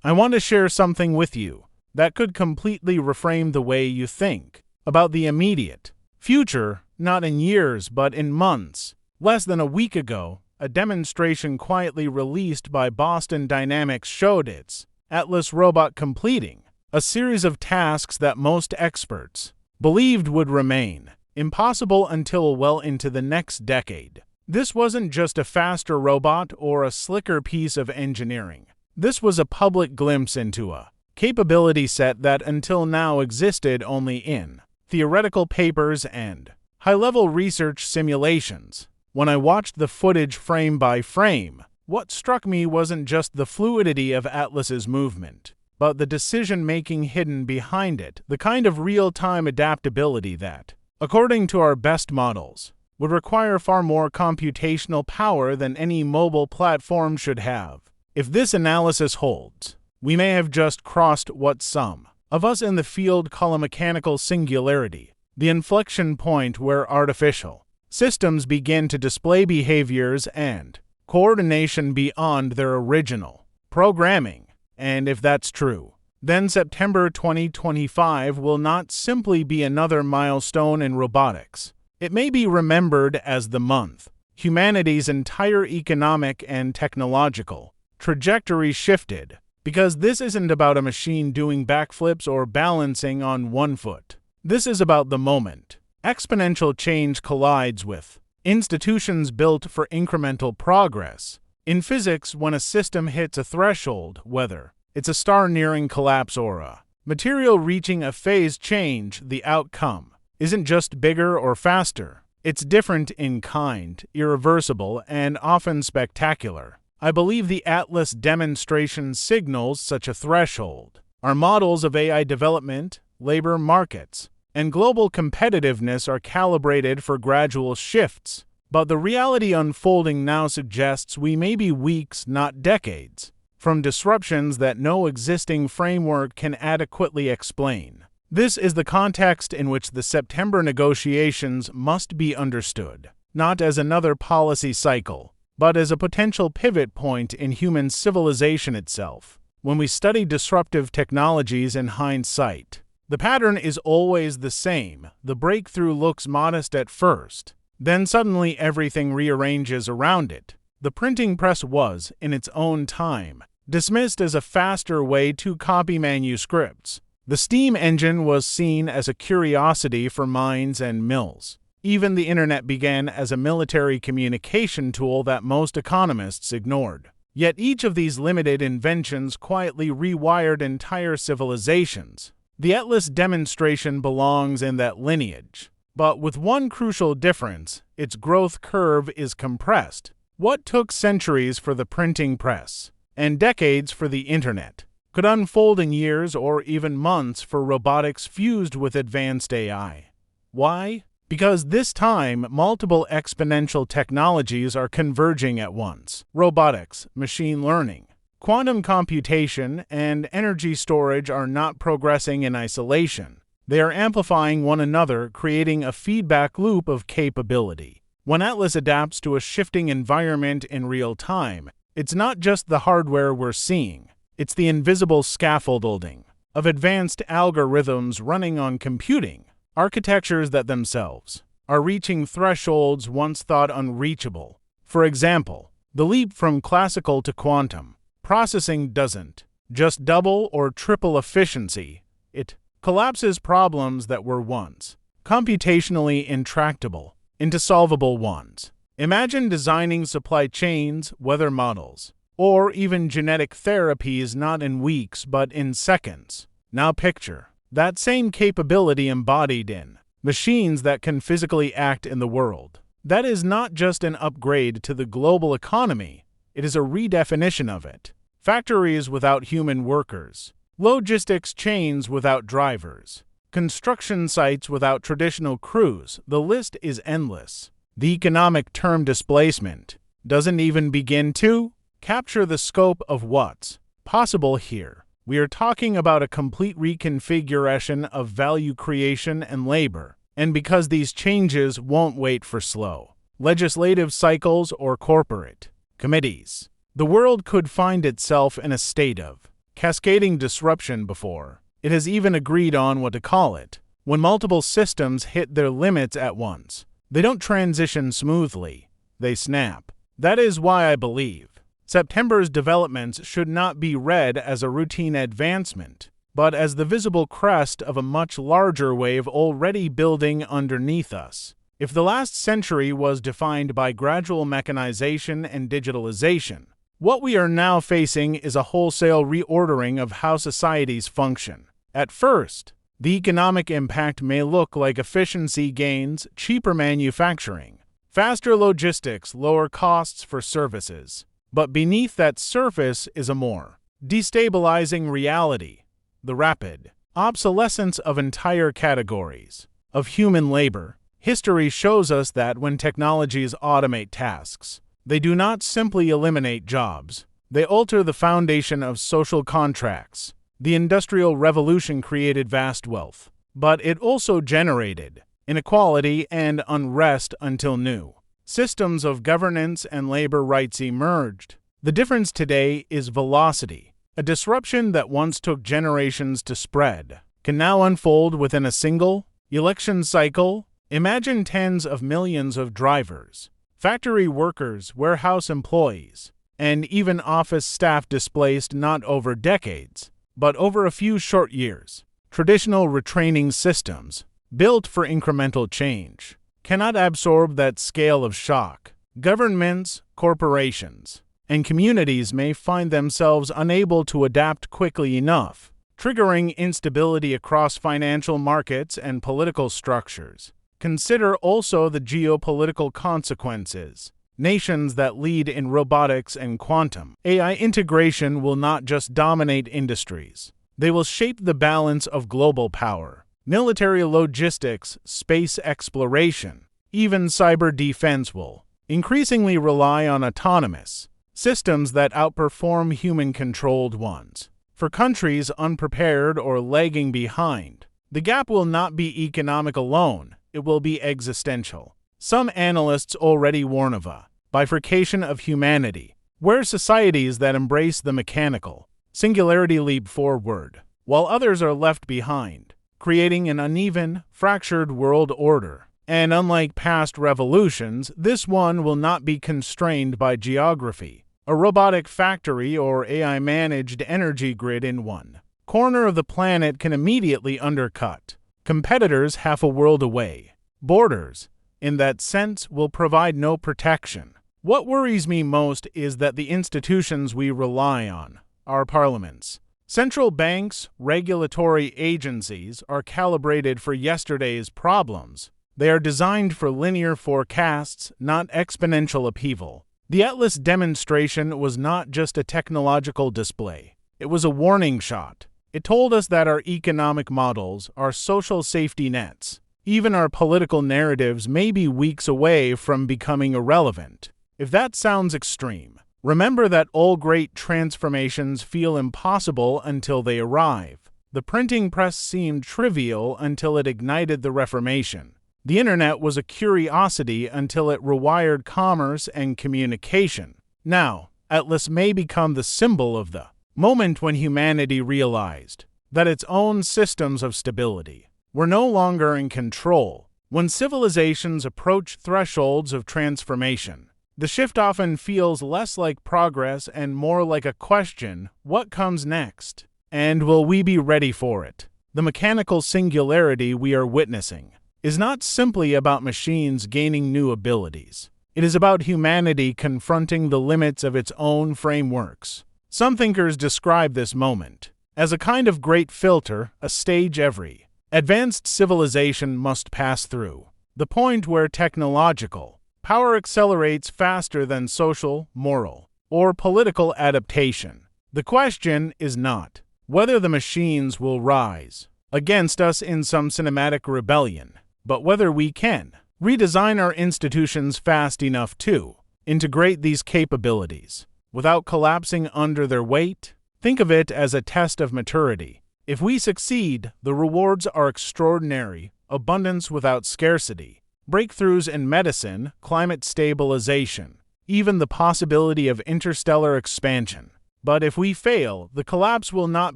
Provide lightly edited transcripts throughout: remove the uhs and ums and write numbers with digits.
I want to share something with you that could completely reframe the way you think about the immediate future, not in years but in months. Less than a week ago, a demonstration quietly released by Boston Dynamics showed its Atlas robot completing a series of tasks that most experts believed would remain impossible until well into the next decade. This wasn't just a faster robot or a slicker piece of engineering. This was a public glimpse into a capability set that until now existed only in theoretical papers and high-level research simulations. When I watched the footage frame by frame, what struck me wasn't just the fluidity of Atlas's movement, but the decision-making hidden behind it, the kind of real-time adaptability that, according to our best models, would require far more computational power than any mobile platform should have. If this analysis holds, we may have just crossed what some of us in the field call a mechanical singularity, the inflection point where artificial systems begin to display behaviors and coordination beyond their original programming. And if that's true, then September 2025 will not simply be another milestone in robotics. It may be remembered as the month humanity's entire economic and technological trajectory shifted, because this isn't about a machine doing backflips or balancing on one foot. This is about the moment exponential change collides with institutions built for incremental progress. In physics, when a system hits a threshold, whether it's a star nearing collapse or a material reaching a phase change, the outcome isn't just bigger or faster. It's different in kind, irreversible, and often spectacular. I believe the Atlas demonstration signals such a threshold. Our models of AI development, labor markets, and global competitiveness are calibrated for gradual shifts, but the reality unfolding now suggests we may be weeks, not decades, from disruptions that no existing framework can adequately explain. This is the context in which the September negotiations must be understood, not as another policy cycle, but as a potential pivot point in human civilization itself. When we study disruptive technologies in hindsight, the pattern is always the same. The breakthrough looks modest at first, then suddenly everything rearranges around it. The printing press was, in its own time, dismissed as a faster way to copy manuscripts. The steam engine was seen as a curiosity for mines and mills. Even the internet began as a military communication tool that most economists ignored. Yet each of these limited inventions quietly rewired entire civilizations. The Atlas demonstration belongs in that lineage, but with one crucial difference: its growth curve is compressed. What took centuries for the printing press and decades for the internet could unfold in years or even months for robotics fused with advanced AI. Why? Because this time, multiple exponential technologies are converging at once. Robotics, machine learning, quantum computation, and energy storage are not progressing in isolation. They are amplifying one another, creating a feedback loop of capability. When Atlas adapts to a shifting environment in real time, it's not just the hardware we're seeing. It's the invisible scaffolding of advanced algorithms running on computing architectures that themselves are reaching thresholds once thought unreachable. For example, the leap from classical to quantum processing doesn't just double or triple efficiency, it collapses problems that were once computationally intractable into solvable ones. Imagine designing supply chains, weather models, or even genetic therapies not in weeks but in seconds. Now picture that same capability embodied in machines that can physically act in the world. That is not just an upgrade to the global economy, it is a redefinition of it. Factories without human workers, logistics chains without drivers, construction sites without traditional crews, the list is endless. The economic term displacement doesn't even begin to capture the scope of what's possible here. We are talking about a complete reconfiguration of value creation and labor, and because these changes won't wait for slow legislative cycles or corporate committees, the world could find itself in a state of cascading disruption before it has even agreed on what to call it. When multiple systems hit their limits at once, they don't transition smoothly, they snap. That is why I believe September's developments should not be read as a routine advancement, but as the visible crest of a much larger wave already building underneath us. If the last century was defined by gradual mechanization and digitalization, what we are now facing is a wholesale reordering of how societies function. At first, the economic impact may look like efficiency gains, cheaper manufacturing, faster logistics, lower costs for services. But beneath that surface is a more destabilizing reality: the rapid obsolescence of entire categories of human labor. History shows us that when technologies automate tasks, they do not simply eliminate jobs, they alter the foundation of social contracts. The Industrial Revolution created vast wealth, but it also generated inequality and unrest until new systems of governance and labor rights emerged. The difference today is velocity. A disruption that once took generations to spread can now unfold within a single election cycle. Imagine tens of millions of drivers, factory workers, warehouse employees, and even office staff displaced not over decades, but over a few short years. Traditional retraining systems, built for incremental change, cannot absorb that scale of shock. Governments, corporations, and communities may find themselves unable to adapt quickly enough, triggering instability across financial markets and political structures. Consider also the geopolitical consequences. Nations that lead in robotics and quantum AI integration will not just dominate industries. They will shape the balance of global power. Military logistics, space exploration, even cyber defense will increasingly rely on autonomous systems that outperform human-controlled ones. For countries unprepared or lagging behind, the gap will not be economic alone, it will be existential. Some analysts already warn of a bifurcation of humanity, where societies that embrace the mechanical singularity leap forward, while others are left behind, creating an uneven, fractured world order. And unlike past revolutions, this one will not be constrained by geography. A robotic factory or AI-managed energy grid in one corner of the planet can immediately undercut competitors half a world away. Borders, in that sense, will provide no protection. What worries me most is that the institutions we rely on, our parliaments, central banks, regulatory agencies, are calibrated for yesterday's problems. They are designed for linear forecasts, not exponential upheaval. The Atlas demonstration was not just a technological display. It was a warning shot. It told us that our economic models, our social safety nets, even our political narratives may be weeks away from becoming irrelevant. If that sounds extreme, remember that all great transformations feel impossible until they arrive. The printing press seemed trivial until it ignited the Reformation. The internet was a curiosity until it rewired commerce and communication. Now, Atlas may become the symbol of the moment when humanity realized that its own systems of stability were no longer in control. When civilizations approach thresholds of transformation, the shift often feels less like progress and more like a question: what comes next? And will we be ready for it? The mechanical singularity we are witnessing is not simply about machines gaining new abilities. It is about humanity confronting the limits of its own frameworks. Some thinkers describe this moment as a kind of great filter, a stage every advanced civilization must pass through, the point where technological power accelerates faster than social, moral, or political adaptation. The question is not whether the machines will rise against us in some cinematic rebellion, but whether we can redesign our institutions fast enough to integrate these capabilities without collapsing under their weight. Think of it as a test of maturity. If we succeed, the rewards are extraordinary: abundance without scarcity, breakthroughs in medicine, climate stabilization, even the possibility of interstellar expansion. But if we fail, the collapse will not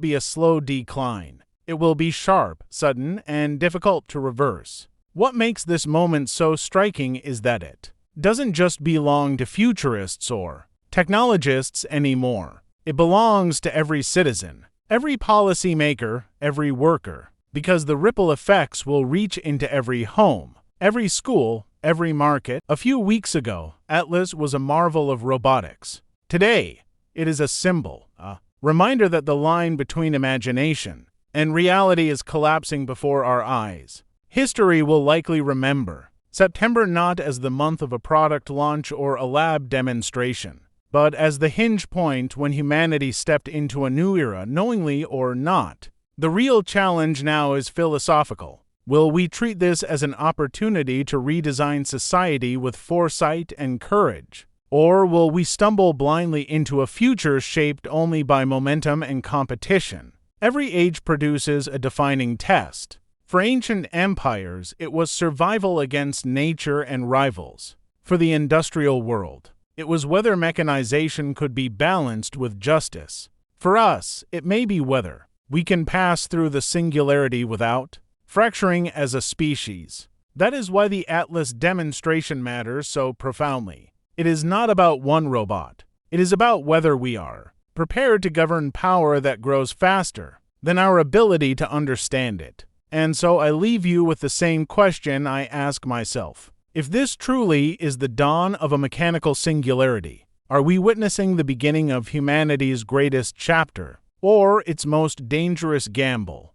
be a slow decline. It will be sharp, sudden, and difficult to reverse. What makes this moment so striking is that it doesn't just belong to futurists or technologists anymore. It belongs to every citizen, every policymaker, every worker, because the ripple effects will reach into every home, every school, every market. A few weeks ago, Atlas was a marvel of robotics. Today, it is a symbol, a reminder that the line between imagination and reality is collapsing before our eyes. History will likely remember September not as the month of a product launch or a lab demonstration, but as the hinge point when humanity stepped into a new era, knowingly or not. The real challenge now is philosophical. Will we treat this as an opportunity to redesign society with foresight and courage? Or will we stumble blindly into a future shaped only by momentum and competition? Every age produces a defining test. For ancient empires, it was survival against nature and rivals. For the industrial world, it was whether mechanization could be balanced with justice. For us, it may be whether we can pass through the singularity without fracturing as a species. That is why the Atlas demonstration matters so profoundly. It is not about one robot. It is about whether we are prepared to govern power that grows faster than our ability to understand it. And so I leave you with the same question I ask myself. If this truly is the dawn of a mechanical singularity, are we witnessing the beginning of humanity's greatest chapter, or its most dangerous gamble?